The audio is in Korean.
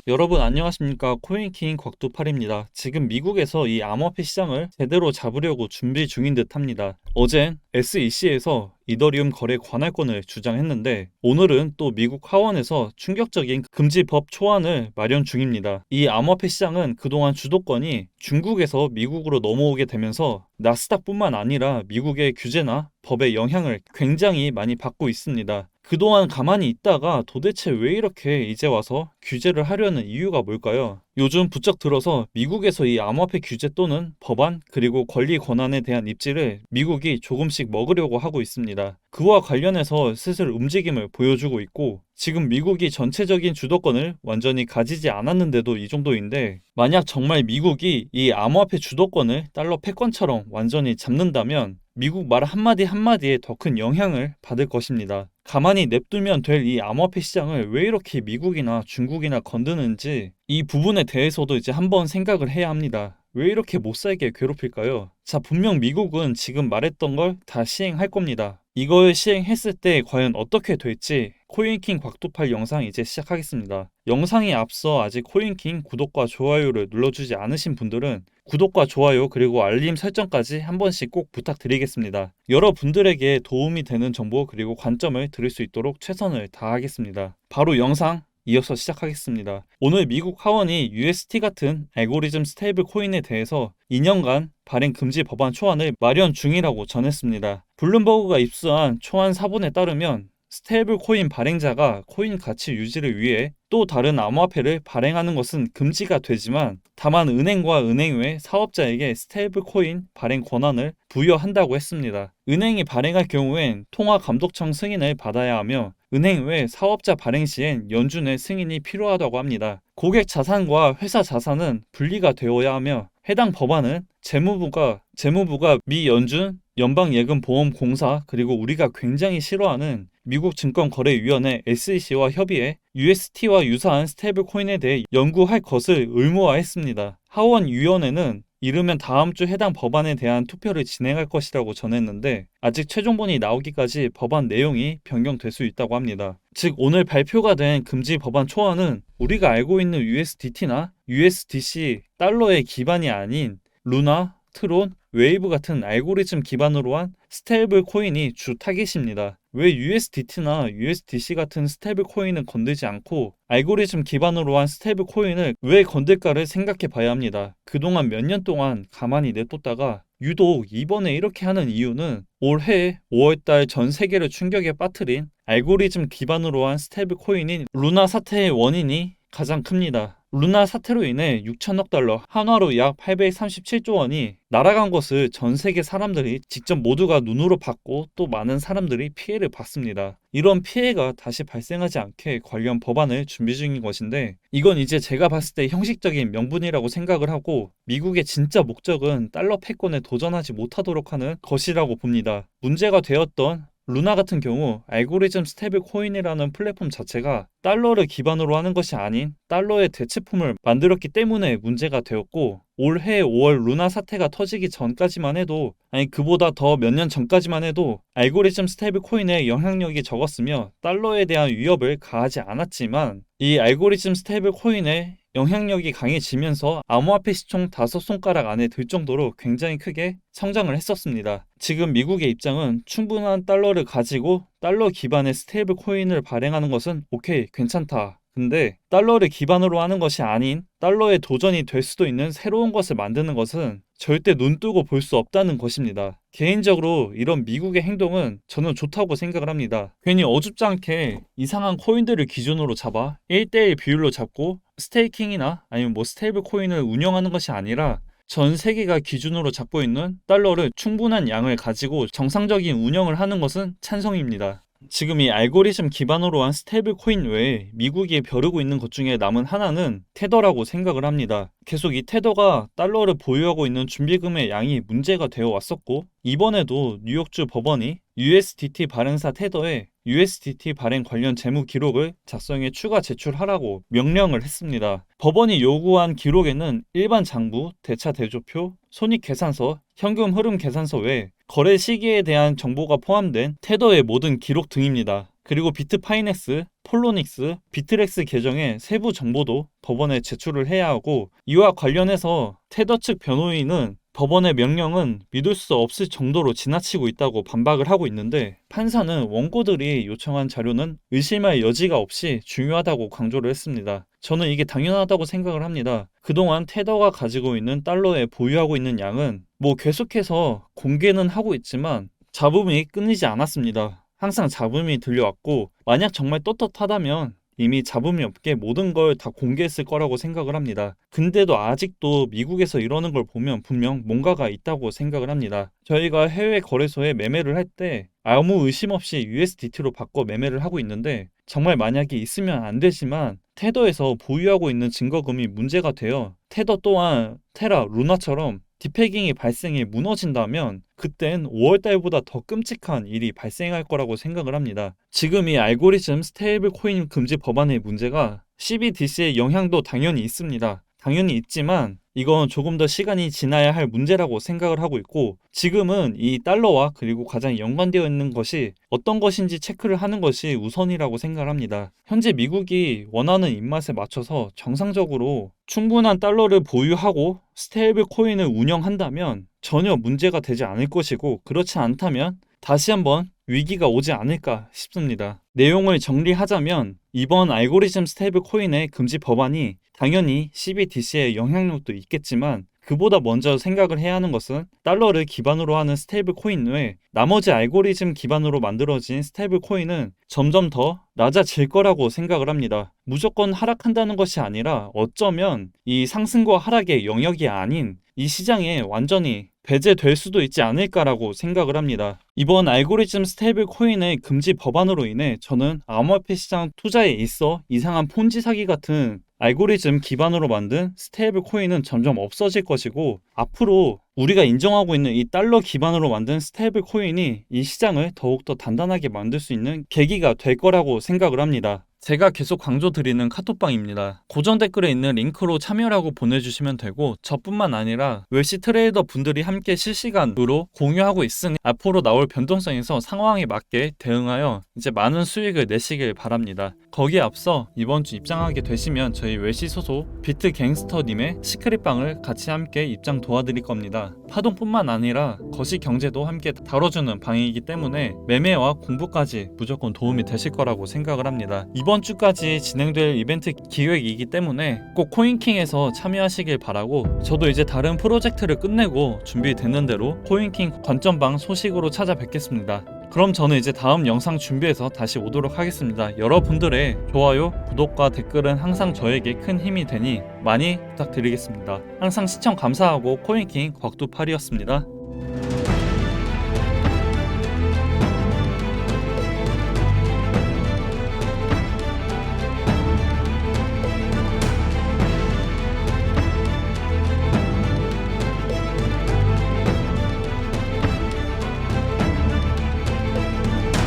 여러분 안녕하십니까? 코인킹 곽두팔입니다. 지금 미국에서 이 암호화폐 시장을 제대로 잡으려고 준비 중인 듯 합니다. 어젠 SEC에서 이더리움 거래 관할권을 주장했는데 오늘은 또 미국 하원에서 충격적인 금지법 초안을 마련 중입니다. 이 암호화폐 시장은 그동안 주도권이 중국에서 미국으로 넘어오게 되면서 나스닥뿐만 아니라 미국의 규제나 법의 영향을 굉장히 많이 받고 있습니다. 그동안 가만히 있다가 도대체 왜 이렇게 이제 와서 규제를 하려는 이유가 뭘까요? 요즘 부쩍 들어서 미국에서 이 암호화폐 규제 또는 법안 그리고 권리 권한에 대한 입지를 미국이 조금씩 먹으려고 하고 있습니다. 그와 관련해서 슬슬 움직임을 보여주고 있고 지금 미국이 전체적인 주도권을 완전히 가지지 않았는데도 이 정도인데 만약 정말 미국이 이 암호화폐 주도권을 달러 패권처럼 완전히 잡는다면 미국 말 한마디 한마디에 더 큰 영향을 받을 것입니다. 가만히 냅두면 될 이 암호화폐 시장을 왜 이렇게 미국이나 중국이나 건드는지 이 부분에 대해서도 이제 한번 생각을 해야 합니다. 왜 이렇게 못살게 괴롭힐까요? 자, 분명 미국은 지금 말했던 걸 다 시행할 겁니다. 이걸 시행했을 때 과연 어떻게 될지 코인킹 곽두팔 영상 이제 시작하겠습니다. 영상에 앞서 아직 코인킹 구독과 좋아요를 눌러주지 않으신 분들은 구독과 좋아요 그리고 알림 설정까지 한 번씩 꼭 부탁드리겠습니다. 여러분들에게 도움이 되는 정보 그리고 관점을 들을 수 있도록 최선을 다하겠습니다. 바로 영상 이어서 시작하겠습니다. 오늘 미국 하원이 UST 같은 알고리즘 스테이블 코인에 대해서 2년간 발행 금지 법안 초안을 마련 중이라고 전했습니다. 블룸버그가 입수한 초안 사본에 따르면 스테이블 코인 발행자가 코인 가치 유지를 위해 또 다른 암호화폐를 발행하는 것은 금지가 되지만 다만 은행과 은행 외 사업자에게 스테이블 코인 발행 권한을 부여한다고 했습니다. 은행이 발행할 경우엔 통화 감독청 승인을 받아야 하며 은행 외 사업자 발행 시엔 연준의 승인이 필요하다고 합니다. 고객 자산과 회사 자산은 분리가 되어야 하며 해당 법안은 재무부가 미 연준 연방예금보험공사 그리고 우리가 굉장히 싫어하는 미국 증권거래위원회 SEC와 협의해 UST와 유사한 스테이블 코인에 대해 연구할 것을 의무화했습니다. 하원위원회는 이르면 다음 주 해당 법안에 대한 투표를 진행할 것이라고 전했는데 아직 최종본이 나오기까지 법안 내용이 변경될 수 있다고 합니다. 즉 오늘 발표가 된 금지 법안 초안은 우리가 알고 있는 USDT나 USDC 달러의 기반이 아닌 루나, 트론, 웨이브 같은 알고리즘 기반으로 한 스테이블 코인이 주 타깃입니다. 왜 USDT나 USDC 같은 스테이블 코인은 건들지 않고 알고리즘 기반으로 한 스테이블 코인을 왜 건들까를 생각해 봐야 합니다. 그동안 몇 년 동안 가만히 냅뒀다가 유독 이번에 이렇게 하는 이유는 올해 5월달 전 세계를 충격에 빠뜨린 알고리즘 기반으로 한 스테이블 코인인 루나 사태의 원인이 가장 큽니다. 루나 사태로 인해 6천억 달러, 한화로 약 837조 원이 날아간 것을 전 세계 사람들이 직접 모두가 눈으로 봤고 또 많은 사람들이 피해를 봤습니다. 이런 피해가 다시 발생하지 않게 관련 법안을 준비 중인 것인데 이건 이제 제가 봤을 때 형식적인 명분이라고 생각을 하고 미국의 진짜 목적은 달러 패권에 도전하지 못하도록 하는 것이라고 봅니다. 문제가 되었던 루나 같은 경우 알고리즘 스테이블 코인이라는 플랫폼 자체가 달러를 기반으로 하는 것이 아닌 달러의 대체품을 만들었기 때문에 문제가 되었고 올해 5월 루나 사태가 터지기 전까지만 해도 그보다 더 몇 년 전까지만 해도 알고리즘 스테이블 코인의 영향력이 적었으며 달러에 대한 위협을 가하지 않았지만 이 알고리즘 스테이블 코인의 영향력이 강해지면서 암호화폐 시총 5손가락 안에 들 정도로 굉장히 크게 성장을 했었습니다. 지금 미국의 입장은 충분한 달러를 가지고 달러 기반의 스테이블 코인을 발행하는 것은 오케이, 괜찮다. 근데 달러를 기반으로 하는 것이 아닌 달러의 도전이 될 수도 있는 새로운 것을 만드는 것은 절대 눈 뜨고 볼 수 없다는 것입니다. 개인적으로 이런 미국의 행동은 저는 좋다고 생각을 합니다. 괜히 어줍지 않게 이상한 코인들을 기준으로 잡아 1대1 비율로 잡고 스테이킹이나 아니면 스테이블 코인을 운영하는 것이 아니라 전 세계가 기준으로 잡고 있는 달러를 충분한 양을 가지고 정상적인 운영을 하는 것은 찬성입니다. 지금 이 알고리즘 기반으로 한 스테이블 코인 외에 미국이 벼르고 있는 것 중에 남은 하나는 테더라고 생각을 합니다. 계속 이 테더가 달러를 보유하고 있는 준비금의 양이 문제가 되어 왔었고 이번에도 뉴욕주 법원이 USDT 발행사 테더에 USDT 발행 관련 재무 기록을 작성해 추가 제출하라고 명령을 했습니다. 법원이 요구한 기록에는 일반 장부, 대차 대조표, 손익계산서, 현금 흐름 계산서 외에 거래 시기에 대한 정보가 포함된 테더의 모든 기록 등입니다. 그리고 비트파이넥스, 폴로닉스, 비트렉스 계정의 세부 정보도 법원에 제출을 해야 하고, 이와 관련해서 테더 측 변호인은 법원의 명령은 믿을 수 없을 정도로 지나치고 있다고 반박을 하고 있는데, 판사는 원고들이 요청한 자료는 의심할 여지가 없이 중요하다고 강조를 했습니다. 저는 이게 당연하다고 생각을 합니다. 그동안 테더가 가지고 있는 달러에 보유하고 있는 양은 계속해서 공개는 하고 있지만 잡음이 끊이지 않았습니다. 항상 잡음이 들려왔고, 만약 정말 떳떳하다면 이미 잡음이 없게 모든 걸 다 공개했을 거라고 생각을 합니다. 근데도 아직도 미국에서 이러는 걸 보면 분명 뭔가가 있다고 생각을 합니다. 저희가 해외 거래소에 매매를 할 때 아무 의심 없이 USDT로 바꿔 매매를 하고 있는데, 정말 만약에 있으면 안 되지만 테더에서 보유하고 있는 증거금이 문제가 돼요. 테더 또한 테라, 루나처럼 디패깅이 발생해 무너진다면 그땐 5월달보다 더 끔찍한 일이 발생할 거라고 생각을 합니다. 지금 이 알고리즘 스테이블 코인 금지 법안의 문제가 CBDC의 영향도 당연히 있습니다. 당연히 있지만 이건 조금 더 시간이 지나야 할 문제라고 생각을 하고 있고, 지금은 이 달러와 그리고 가장 연관되어 있는 것이 어떤 것인지 체크를 하는 것이 우선이라고 생각을 합니다. 현재 미국이 원하는 입맛에 맞춰서 정상적으로 충분한 달러를 보유하고 스테이블 코인을 운영한다면 전혀 문제가 되지 않을 것이고, 그렇지 않다면 다시 한번 위기가 오지 않을까 싶습니다. 내용을 정리하자면 이번 알고리즘 스테이블 코인의 금지 법안이 당연히 CBDC의 영향력도 있겠지만, 그보다 먼저 생각을 해야 하는 것은 달러를 기반으로 하는 스테이블 코인 외에 나머지 알고리즘 기반으로 만들어진 스테이블 코인은 점점 더 낮아질 거라고 생각을 합니다. 무조건 하락한다는 것이 아니라 어쩌면 이 상승과 하락의 영역이 아닌 이 시장에 완전히 배제될 수도 있지 않을까라고 생각을 합니다. 이번 알고리즘 스테이블 코인의 금지 법안으로 인해 저는 암호화폐 시장 투자에 있어 이상한 폰지 사기 같은 알고리즘 기반으로 만든 스테이블 코인은 점점 없어질 것이고, 앞으로 우리가 인정하고 있는 이 달러 기반으로 만든 스테이블 코인이 이 시장을 더욱더 단단하게 만들 수 있는 계기가 될 거라고 생각을 합니다. 제가 계속 강조드리는 카톡방입니다. 고정 댓글에 있는 링크로 참여라고 보내주시면 되고, 저뿐만 아니라 웰시 트레이더 분들이 함께 실시간으로 공유하고 있으니 앞으로 나올 변동성에서 상황에 맞게 대응하여 이제 많은 수익을 내시길 바랍니다. 거기에 앞서 이번 주 입장하게 되시면 저희 웰시 소속 비트갱스터님의 시크릿방을 같이 함께 입장 도와드릴 겁니다. 파동뿐만 아니라 거시 경제도 함께 다뤄주는 방이기 때문에 매매와 공부까지 무조건 도움이 되실 거라고 생각을 합니다. 이번 주까지 진행될 이벤트 기획이기 때문에 꼭 코인킹에서 참여하시길 바라고, 저도 이제 다른 프로젝트를 끝내고 준비되는 대로 코인킹 관점방 소식으로 찾아뵙겠습니다. 그럼 저는 이제 다음 영상 준비해서 다시 오도록 하겠습니다. 여러분들의 좋아요, 구독과 댓글은 항상 저에게 큰 힘이 되니 많이 부탁드리겠습니다. 항상 시청 감사하고 코인킹 곽두팔이었습니다.